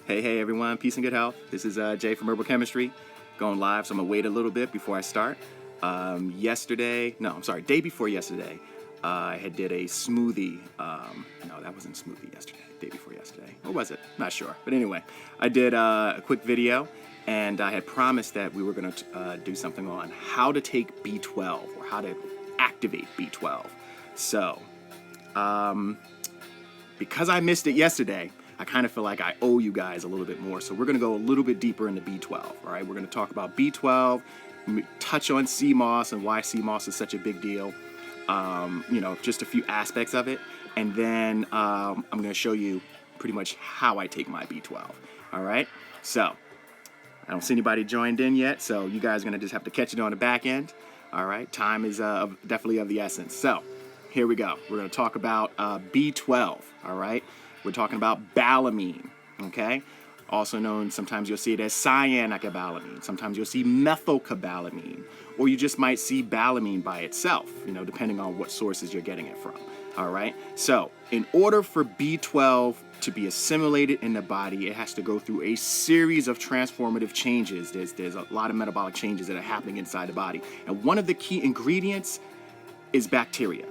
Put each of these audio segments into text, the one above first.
Hey everyone, peace and good health. This is Jay from Herbal Chemistry, going live, so I'm gonna wait a little bit before I start. Day before yesterday, I had did a smoothie. No, that wasn't smoothie yesterday, day before yesterday. Or was it? Not sure. But anyway, I did a quick video, and I had promised that we were gonna do something on how to take B12, or how to activate B12. So, because I missed it yesterday, I kind of feel like I owe you guys a little bit more. So we're going to go a little bit deeper into B12. All right, we're going to talk about B12, touch on CMOS and why CMOS is such a big deal. Just a few aspects of it. And then I'm going to show you pretty much how I take my B12. All right, so I don't see anybody joined in yet. So you guys are going to just have to catch it on the back end. All right, time is definitely of the essence. So here we go. We're going to talk about B12. All right. We're talking about balamine, okay? Also known, sometimes you'll see it as cyanocobalamin. Sometimes you'll see methylcobalamin. Or you just might see balamine by itself, depending on what sources you're getting it from, all right? So, in order for B12 to be assimilated in the body, it has to go through a series of transformative changes. There's a lot of metabolic changes that are happening inside the body. And one of the key ingredients is bacteria.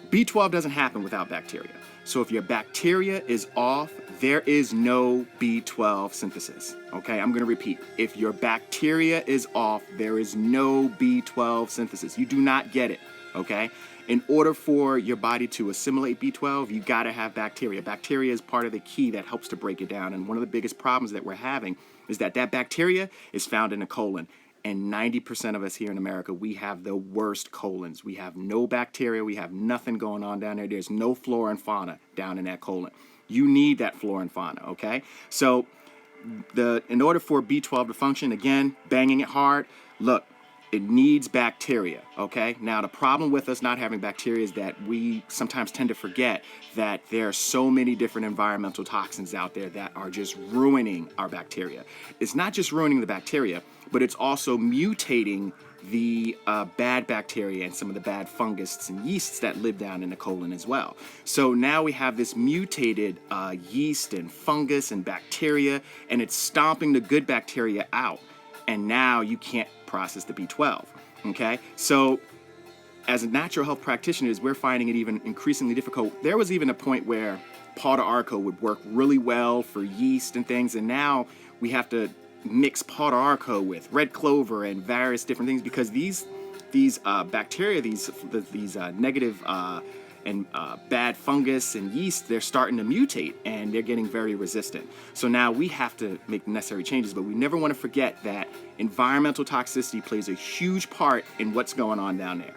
B12 doesn't happen without bacteria. So if your bacteria is off, there is no B12 synthesis. Okay, I'm going to repeat. If your bacteria is off, there is no B12 synthesis. You do not get it. Okay, in order for your body to assimilate B12, you got to have bacteria. Bacteria is part of the key that helps to break it down. And one of the biggest problems that we're having is that bacteria is found in the colon. And 90% of us here in America, we have the worst colons. We have no bacteria. We have nothing going on down there. There's no flora and fauna down in that colon. You need that flora and fauna, okay? So in order for B12 to function, again, banging it hard, look, it needs bacteria, okay? Now, the problem with us not having bacteria is that we sometimes tend to forget that there are so many different environmental toxins out there that are just ruining our bacteria. It's not just ruining the bacteria, but it's also mutating the bad bacteria and some of the bad fungus and yeasts that live down in the colon as well. So now we have this mutated yeast and fungus and bacteria, and it's stomping the good bacteria out. And now you can't process the B12, okay? So as a natural health practitioners, we're finding it even increasingly difficult. There was even a point where powder arco would work really well for yeast and things, and now we have to mix powder arco with red clover and various different things because these bacteria, these negative and bad fungus and yeast, they're starting to mutate and they're getting very resistant. So now we have to make necessary changes, but we never want to forget that environmental toxicity plays a huge part in what's going on down there.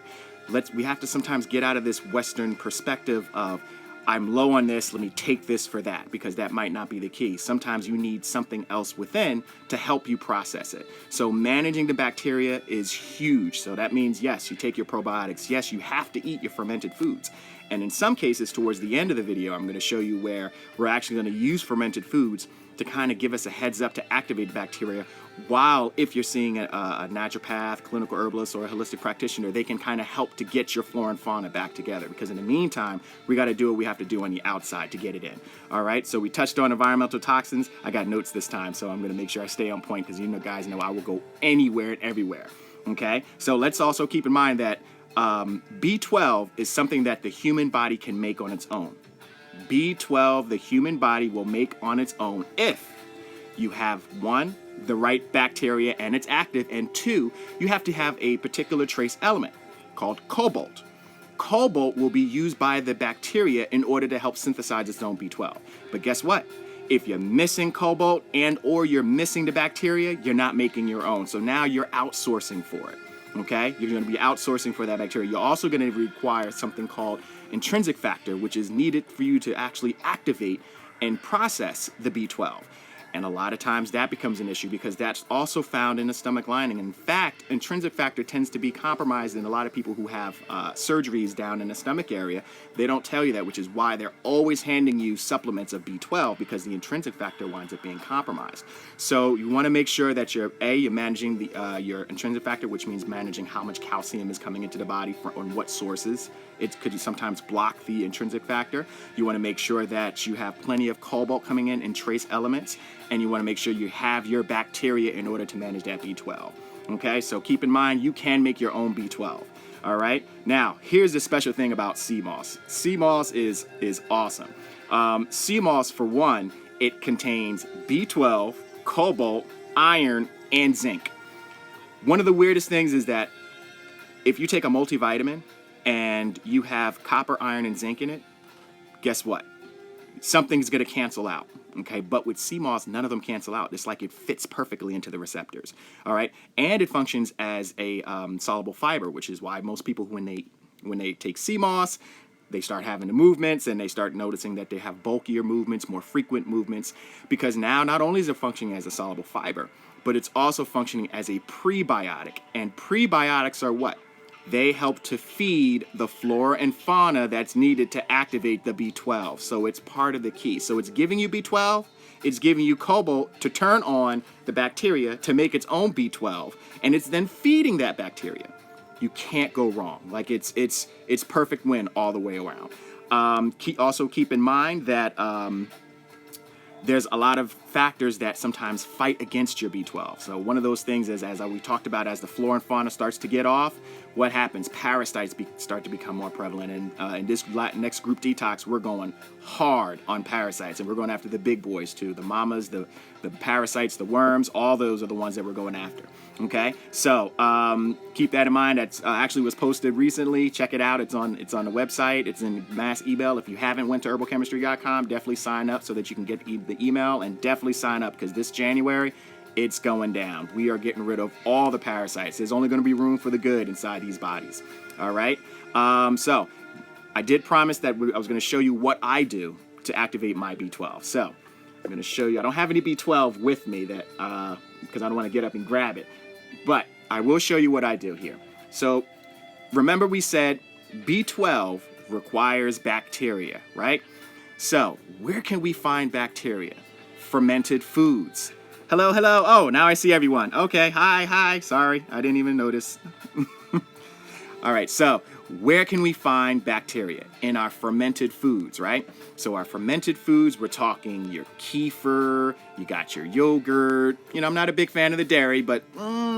We have to sometimes get out of this Western perspective of, I'm low on this, let me take this for that, because that might not be the key. Sometimes you need something else within to help you process it. So managing the bacteria is huge. So that means, yes, you take your probiotics. Yes, you have to eat your fermented foods. And in some cases, towards the end of the video, I'm going to show you where we're actually going to use fermented foods to kind of give us a heads up to activate the bacteria, while if you're seeing a naturopath, clinical herbalist, or a holistic practitioner, they can kind of help to get your flora and fauna back together. Because in the meantime, we got to do what we have to do on the outside to get it in. All right, so we touched on environmental toxins. I got notes this time, so I'm going to make sure I stay on point because guys know I will go anywhere and everywhere. Okay, so let's also keep in mind that B12 is something that the human body can make on its own. B12, the human body will make on its own if you have, one, the right bacteria and it's active, and two, you have to have a particular trace element called cobalt. Cobalt will be used by the bacteria in order to help synthesize its own B12. But guess what? If you're missing cobalt or you're missing the bacteria, you're not making your own. So now you're outsourcing for it. Okay, you're going to be outsourcing for that bacteria. You're also going to require something called intrinsic factor, which is needed for you to actually activate and process the B12. And a lot of times that becomes an issue because that's also found in the stomach lining. In fact, intrinsic factor tends to be compromised in a lot of people who have surgeries down in the stomach area. They don't tell you that, which is why they're always handing you supplements of B12, because the intrinsic factor winds up being compromised. So you want to make sure that you're managing your intrinsic factor, which means managing how much calcium is coming into the body on what sources, It could sometimes block the intrinsic factor. You want to make sure that you have plenty of cobalt coming in trace elements, and you want to make sure you have your bacteria in order to manage that B12. Okay, so keep in mind you can make your own B12. All right, now here's the special thing about sea moss. Sea moss is awesome. Sea moss, for one, it contains B12, cobalt, iron, and zinc. One of the weirdest things is that if you take a multivitamin and you have copper, iron, and zinc in it, guess what? Something's going to cancel out. Okay, but with sea moss, none of them cancel out. It's like it fits perfectly into the receptors. All right, and it functions as a soluble fiber, which is why most people, when they take sea moss, they start having the movements, and they start noticing that they have bulkier movements, more frequent movements, because now not only is it functioning as a soluble fiber, but it's also functioning as a prebiotic. And prebiotics are what? They help to feed the flora and fauna that's needed to activate the B12. So it's part of the key. So it's giving you B12, it's giving you cobalt to turn on the bacteria to make its own B12, and it's then feeding that bacteria. You can't go wrong. Like it's perfect win all the way around. Also keep in mind that there's a lot of factors that sometimes fight against your B12. So one of those things is, as we talked about, as the flora and fauna starts to get off, what happens? Parasites start to become more prevalent. And in this next group detox, we're going hard on parasites, and we're going after the big boys too. The mamas, the parasites, the worms, all those are the ones that we're going after. Okay, so keep that in mind. That actually was posted recently. Check it out. It's on the website. It's in mass email. If you haven't went to herbalchemistry.com, definitely sign up so that you can get the email, and definitely sign up because this January it's going down. We are getting rid of all the parasites. There's only going to be room for the good inside these bodies. All right. So I did promise that I was going to show you what I do to activate my B12. So I'm going to show you. I don't have any B12 with me that because I don't want to get up and grab it. But I will show you what I do here. So remember we said B12 requires bacteria, right? So where can we find bacteria? Fermented foods. Hello, hello. Oh, now I see everyone. Okay, hi. Sorry, I didn't even notice. All right, so where can we find bacteria? In our fermented foods, right? So our fermented foods, we're talking your kefir, you got your yogurt. You know, I'm not a big fan of the dairy, but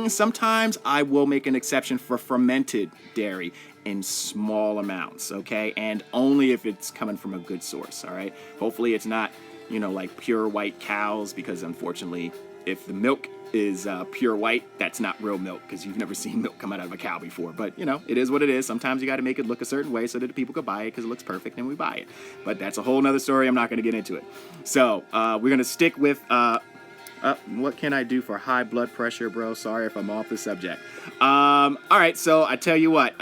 sometimes I will make an exception for fermented dairy in small amounts, okay? And only if it's coming from a good source, all right? Hopefully it's not, you know, like pure white cows, because unfortunately, if the milk is pure white, that's not real milk, because you've never seen milk come out of a cow before. But, you know, it is what it is. Sometimes you got to make it look a certain way so that people could buy it because it looks perfect and we buy it. But that's a whole nother story. I'm not going to get into it. So we're going to stick with what can I do for high blood pressure, bro? Sorry if I'm off the subject. All right, so I tell you what,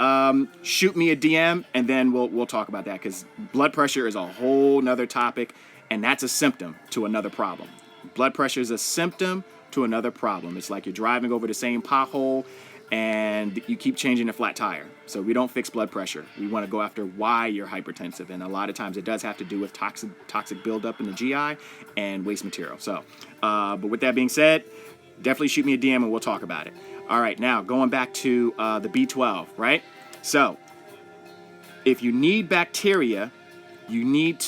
shoot me a DM and then we'll talk about that, because blood pressure is a whole nother topic, and that's a symptom to another problem. Blood pressure is a symptom to another problem. It's like you're driving over the same pothole and you keep changing the flat tire. So we don't fix blood pressure. We want to go after why you're hypertensive. And a lot of times it does have to do with toxic buildup in the GI and waste material. So, but with that being said, definitely shoot me a DM and we'll talk about it. All right, now going back to the B12, right? So if you need bacteria, you need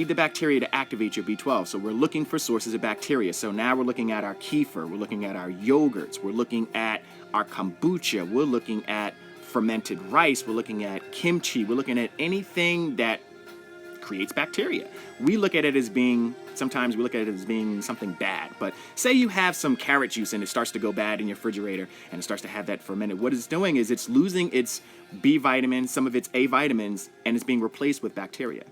the bacteria to activate your B12. So we're looking for sources of bacteria. So now we're looking at our kefir, we're looking at our yogurts, we're looking at our kombucha, we're looking at fermented rice, we're looking at kimchi, we're looking at anything that creates bacteria. Sometimes we look at it as being something bad. But say you have some carrot juice and it starts to go bad in your refrigerator and it starts to have that fermented. What it's doing is it's losing its B vitamins, some of its A vitamins, and it's being replaced with bacteria.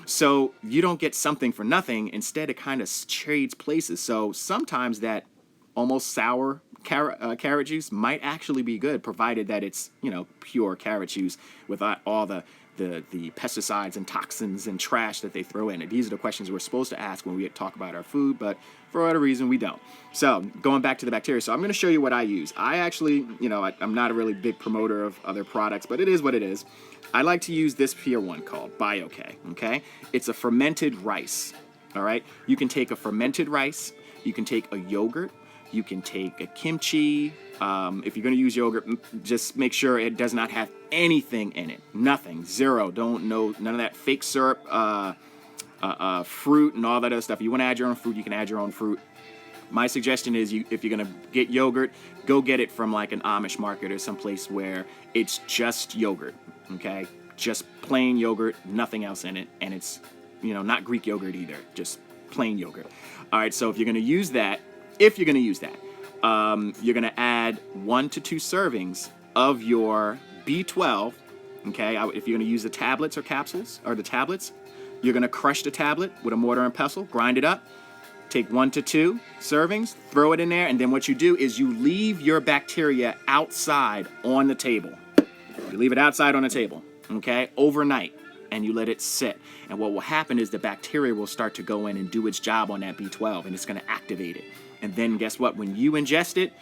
So you don't get something for nothing. Instead, it kind of trades places. So sometimes that almost sour carrot juice might actually be good, provided that it's, you know, pure carrot juice without all the pesticides and toxins and trash that they throw in it. These are the questions we're supposed to ask when we talk about our food, but for whatever reason, we don't. So going back to the bacteria. So I'm going to show you what I use. I actually, you know, I'm not a really big promoter of other products, but it is what it is. I like to use this here one called BioK, okay? It's a fermented rice, all right? You can take a fermented rice, you can take a yogurt, You can take a kimchi. If you're going to use yogurt, just make sure it does not have anything in it. Nothing. Zero. None of that fake syrup, fruit, and all that other stuff. If you want to add your own fruit, you can add your own fruit. My suggestion is, if you're going to get yogurt, go get it from like an Amish market or someplace where it's just yogurt, okay? Just plain yogurt, nothing else in it. And it's, not Greek yogurt either, just plain yogurt. All right, so if you're going to use that, you're going to add 1 to 2 servings of your B12, okay? If you're going to use the tablets or capsules, or the tablets, you're going to crush the tablet with a mortar and pestle, grind it up. Take 1 to 2 servings, throw it in there, and then what you do is you leave your bacteria outside on the table. You leave it outside on the table, okay, overnight, and you let it sit. And what will happen is the bacteria will start to go in and do its job on that B12, and it's going to activate it. And then guess what? When you ingest it,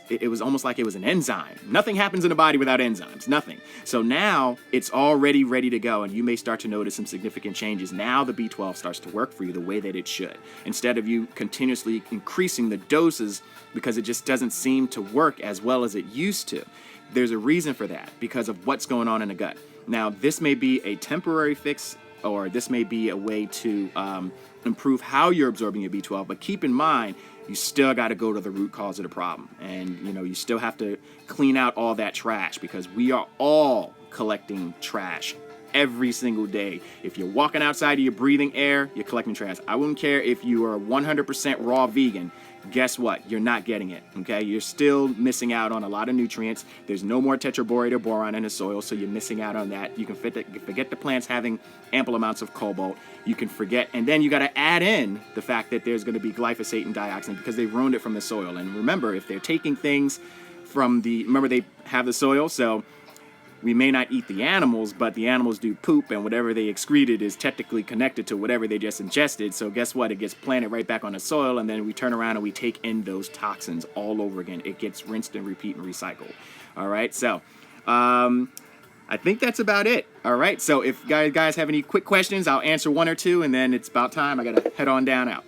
it was almost like it was an enzyme. Nothing happens in the body without enzymes, nothing. So now it's already ready to go, and you may start to notice some significant changes. Now the B12 starts to work for you the way that it should, instead of you continuously increasing the doses because it just doesn't seem to work as well as it used to. There's a reason for that, because of what's going on in the gut. Now, this may be a temporary fix, or this may be a way to improve how you're absorbing your B12, but keep in mind, you still got to go to the root cause of the problem. And, you still have to clean out all that trash, because we are all collecting trash every single day. If you're walking outside and you're breathing air, you're collecting trash. I wouldn't care if you are 100% raw vegan. Guess what? You're not getting it, okay? You're still missing out on a lot of nutrients. There's no more tetraborate or boron in the soil, so you're missing out on that. You can forget the plants having ample amounts of cobalt. You can forget, and then you got to add in the fact that there's going to be glyphosate and dioxin because they ruined it from the soil. And remember, if they're taking things from remember they have the soil, so we may not eat the animals, but the animals do poop, and whatever they excreted is technically connected to whatever they just ingested. So guess what? It gets planted right back on the soil, and then we turn around and we take in those toxins all over again. It gets rinsed and repeat and recycled. All right, so I think that's about it. All right, so if guys have any quick questions, I'll answer 1 or 2, and then it's about time. I got to head on down out.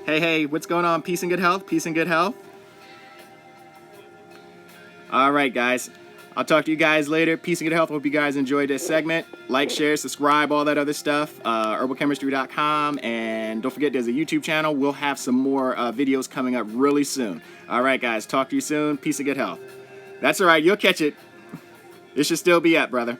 Hey, what's going on? Peace and good health? Peace and good health? All right, guys. I'll talk to you guys later. Peace and good health. Hope you guys enjoyed this segment. Like, share, subscribe, all that other stuff. Herbalchemistry.com. And don't forget, there's a YouTube channel. We'll have some more videos coming up really soon. All right, guys. Talk to you soon. Peace and good health. That's all right. You'll catch it. It should still be up, brother.